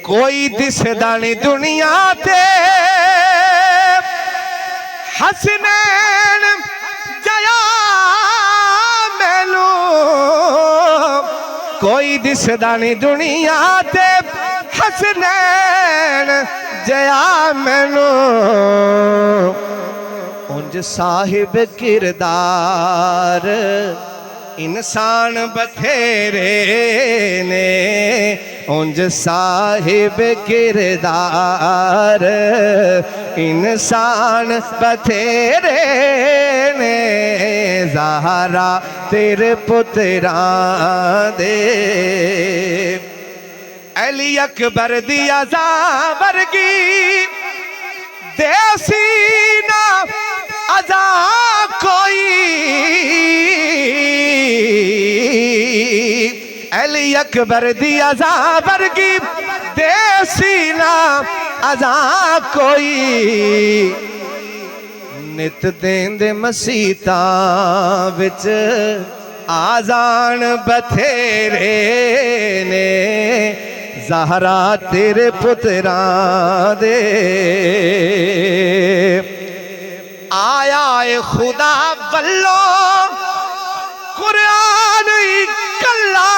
कोई दिसदा नहीं दुनिया ते हसनैन जया मैनू, कोई दिसदा नहीं दुनिया ते हसनैन जया मैनू। उंज साहिब किरदार इंसान बथेरे ने, उंज साहिब किरदार इंसान बथेरे ने। ज़हरा तेरे पुत्रां दे अली अकबर दी अज़ा वर्गी देसी ना अज़ा कोई। अली अकबर दी अज़ा वर्गी देसी ना अज़ा कोई। नित देंदे मसीतां विच आज़ान बथेरे ने। ज़हरा तेरे पुत्रां दे आया है खुदा वल्लों कुरान कल्ला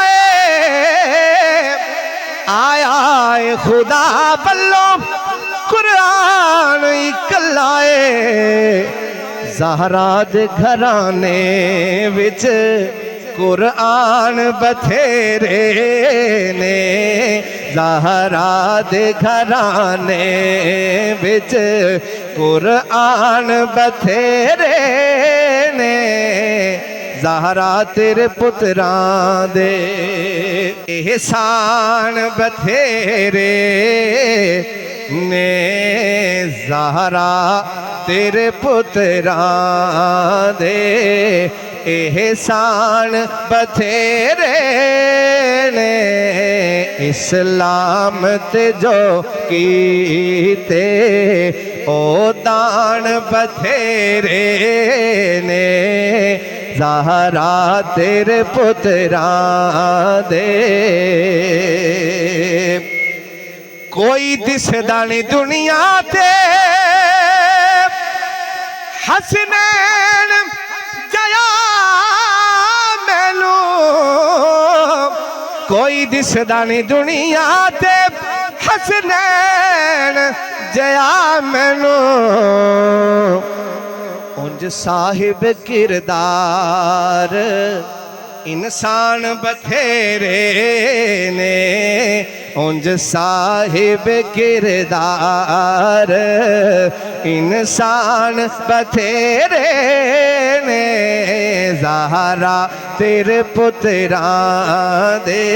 आया है खुदा वल्लों कुरान कल्ला। ज़हरा दे घराने विच कुरान बथेरे ने। ज़हरा दे घराने विच कुरान बथेरे ने। ज़हरा तेरे पुत्रां दे एहसान बथेरे ने। ज़हरा तेरे पुत्रां दे एहसान बथेरे ने। इस्लाम ते जो कीते ओ दान बथेरे ने। ज़हरा तेरे पुत्रां दे कोई दिसदा नहीं दुनिया ते हसनैन जया मैनू। कोई दिसदा नहीं दुनिया ते हसनैन जया मैनू। उंज साहिब किरदार इंसान बथेरे ने। उंज साहिब किरदार इंसान बथेरे ने। ज़हरा तेरे पुत्रां दे